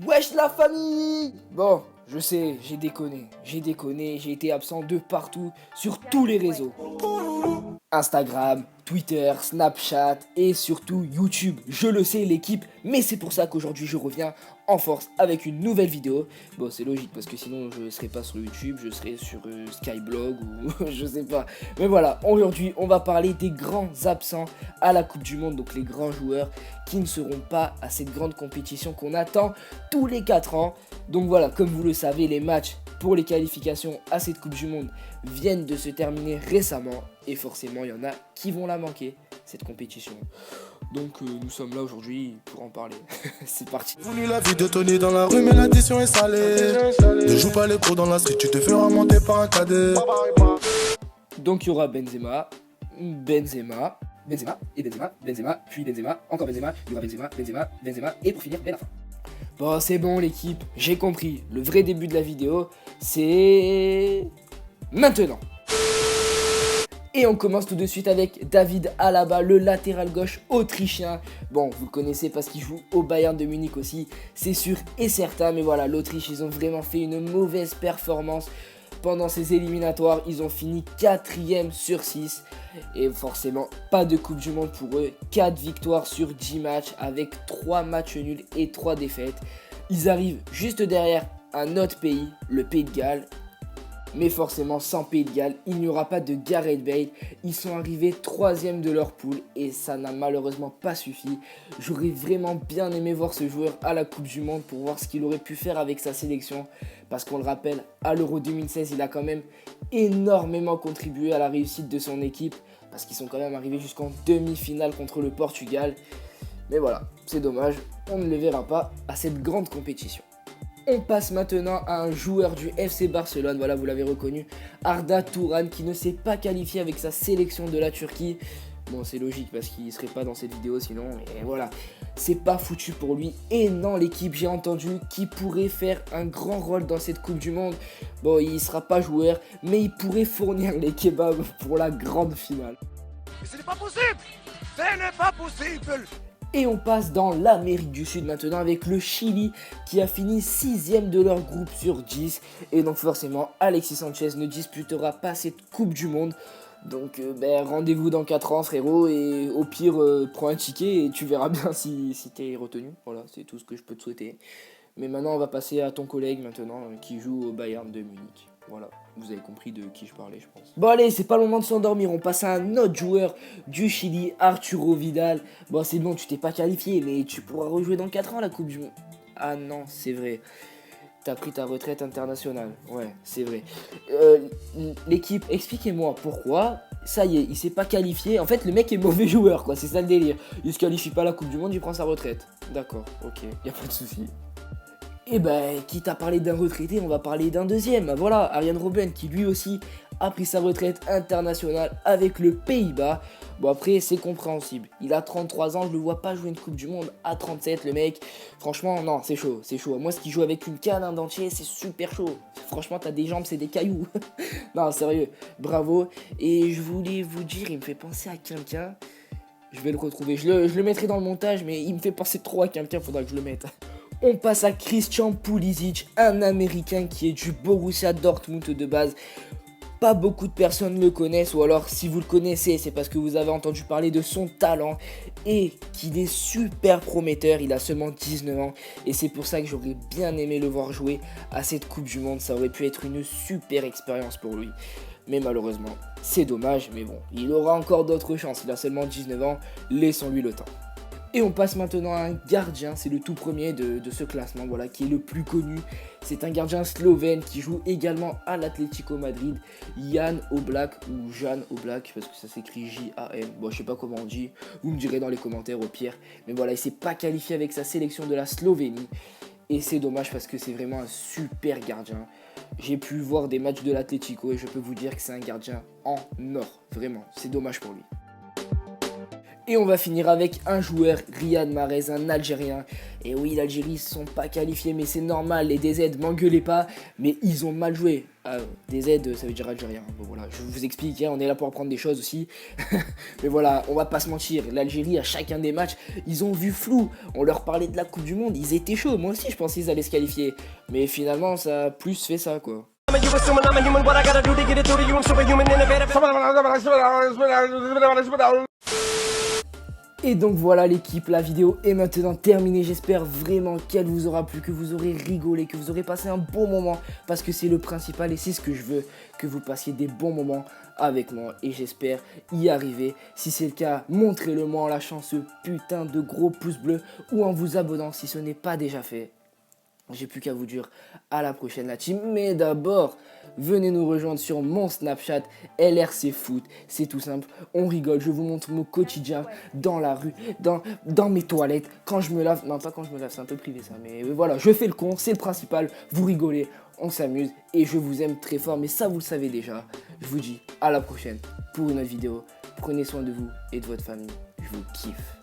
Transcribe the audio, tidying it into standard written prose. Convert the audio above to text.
Wesh la famille! Bon, je sais, j'ai déconné, j'ai été absent de partout, sur tous les réseaux. Instagram, Twitter, Snapchat et surtout YouTube. Je le sais l'équipe, mais c'est pour ça qu'aujourd'hui je reviens en force avec une nouvelle vidéo. Bon, c'est logique parce que sinon je serais pas sur YouTube, je serais sur Skyblog ou je sais pas. Mais voilà, aujourd'hui on va parler des grands absents à la Coupe du Monde, donc les grands joueurs qui ne seront pas à cette grande compétition qu'on attend tous les 4 ans. Donc voilà, comme vous le savez, les matchs pour les qualifications à cette Coupe du Monde viennent de se terminer récemment et forcément il y en a qui vont la manquer, cette compétition. Donc nous sommes là aujourd'hui pour en parler. C'est parti. Voulu la vie de Tony dans la rue mais l'addition est salée. Ne joue pas les cours dans la street, tu te feras monter par un cadet. Donc il y aura Benzema, puis Benzema, encore Benzema, il y aura Benzema, et pour finir, Ben Arfa. Bon, c'est bon l'équipe, j'ai compris. Le vrai début de la vidéo, c'est maintenant. Et on commence tout de suite avec David Alaba, le latéral gauche autrichien. Bon, vous le connaissez parce qu'il joue au Bayern de Munich aussi, c'est sûr et certain. Mais voilà, l'Autriche, ils ont vraiment fait une mauvaise performance pendant ces éliminatoires. Ils ont fini 4ème sur 6. Et forcément, pas de Coupe du Monde pour eux. 4 victoires sur 10 matchs avec 3 matchs nuls et 3 défaites. Ils arrivent juste derrière un autre pays, le Pays de Galles. Mais forcément, sans Pays de Galles, il n'y aura pas de Gareth Bale. Ils sont arrivés 3ème de leur poule et ça n'a malheureusement pas suffi. J'aurais vraiment bien aimé voir ce joueur à la Coupe du Monde pour voir ce qu'il aurait pu faire avec sa sélection. Parce qu'on le rappelle, à l'Euro 2016, il a quand même énormément contribué à la réussite de son équipe. Parce qu'ils sont quand même arrivés jusqu'en demi-finale contre le Portugal. Mais voilà, c'est dommage, on ne le verra pas à cette grande compétition. On passe maintenant à un joueur du FC Barcelone, voilà vous l'avez reconnu, Arda Turan, qui ne s'est pas qualifié avec sa sélection de la Turquie. Bon, c'est logique parce qu'il ne serait pas dans cette vidéo sinon, et voilà, c'est pas foutu pour lui. Et non, l'équipe, j'ai entendu qu'il pourrait faire un grand rôle dans cette Coupe du Monde. Bon, il sera pas joueur, mais il pourrait fournir les kebabs pour la grande finale. Mais ce n'est pas possible! Ce n'est pas possible! Et on passe dans l'Amérique du Sud maintenant avec le Chili qui a fini 6ème de leur groupe sur 10. Et donc forcément Alexis Sanchez ne disputera pas cette Coupe du Monde. Donc rendez-vous dans 4 ans frérot et au pire prends un ticket et tu verras bien si t'es retenu. Voilà, c'est tout ce que je peux te souhaiter. Mais maintenant on va passer à ton collègue maintenant qui joue au Bayern de Munich. Voilà, vous avez compris de qui je parlais, je pense. Bon allez, c'est pas le moment de s'endormir, on passe à un autre joueur du Chili, Arturo Vidal. Bon c'est bon, tu t'es pas qualifié, mais tu pourras rejouer dans 4 ans la Coupe du Monde. Ah non, c'est vrai. T'as pris ta retraite internationale. Ouais, c'est vrai. L'équipe, expliquez-moi pourquoi. Ça y est, il s'est pas qualifié. En fait, le mec est mauvais joueur, quoi. C'est ça le délire. Il se qualifie pas à la Coupe du Monde, il prend sa retraite. D'accord, ok, y a pas de souci. Et quitte à parler d'un retraité, on va parler d'un deuxième. Voilà, Arjen Robben qui lui aussi a pris sa retraite internationale avec le Pays-Bas. Bon après, c'est compréhensible. Il a 33 ans, je le vois pas jouer une Coupe du Monde à 37, le mec. Franchement, non, c'est chaud, c'est chaud. Moi, ce qui joue avec une canne, un dentier, c'est super chaud. Franchement, t'as des jambes, c'est des cailloux. Non, sérieux, bravo. Et je voulais vous dire, il me fait penser à quelqu'un. Je vais le retrouver, je le mettrai dans le montage, mais il me fait penser trop à quelqu'un, faudra que je le mette. On passe à Christian Pulisic, un Américain qui est du Borussia Dortmund de base. Pas beaucoup de personnes le connaissent, ou alors si vous le connaissez, c'est parce que vous avez entendu parler de son talent et qu'il est super prometteur. Il a seulement 19 ans et c'est pour ça que j'aurais bien aimé le voir jouer à cette Coupe du Monde. Ça aurait pu être une super expérience pour lui. Mais malheureusement, c'est dommage, mais bon, il aura encore d'autres chances. Il a seulement 19 ans, laissons-lui le temps. Et on passe maintenant à un gardien, c'est le tout premier de ce classement, voilà, qui est le plus connu. C'est un gardien slovène qui joue également à l'Atlético Madrid, Jan Oblak ou Jan Oblak, parce que ça s'écrit J-A-N. Bon, je sais pas comment on dit, vous me direz dans les commentaires au pire. Mais voilà, il s'est pas qualifié avec sa sélection de la Slovénie. Et c'est dommage parce que c'est vraiment un super gardien. J'ai pu voir des matchs de l'Atlético et je peux vous dire que c'est un gardien en or, vraiment. C'est dommage pour lui. Et on va finir avec un joueur, Riyad Mahrez, un Algérien. Et oui, l'Algérie ne sont pas qualifiés, mais c'est normal, les DZ, m'engueulez pas, mais ils ont mal joué. DZ, ça veut dire Algérien. Bon voilà, je vous explique, hein, on est là pour apprendre des choses aussi. Mais voilà, on va pas se mentir, l'Algérie, à chacun des matchs, ils ont vu flou. On leur parlait de la Coupe du Monde, ils étaient chauds. Moi aussi, je pensais qu'ils allaient se qualifier. Mais finalement, ça a plus fait ça, quoi. Et donc voilà l'équipe, la vidéo est maintenant terminée, j'espère vraiment qu'elle vous aura plu, que vous aurez rigolé, que vous aurez passé un bon moment, parce que c'est le principal et c'est ce que je veux, que vous passiez des bons moments avec moi et j'espère y arriver. Si c'est le cas, montrez-le moi en lâchant ce putain de gros pouce bleu ou en vous abonnant si ce n'est pas déjà fait. J'ai plus qu'à vous dire à la prochaine la team, mais d'abord, venez nous rejoindre sur mon Snapchat LRC Foot, c'est tout simple, on rigole, je vous montre mon quotidien dans la rue, dans mes toilettes, quand je me lave, non pas quand je me lave, c'est un peu privé ça, mais voilà, je fais le con, c'est le principal, vous rigolez, on s'amuse et je vous aime très fort, mais ça vous le savez déjà. Je vous dis à la prochaine pour une autre vidéo, prenez soin de vous et de votre famille, je vous kiffe.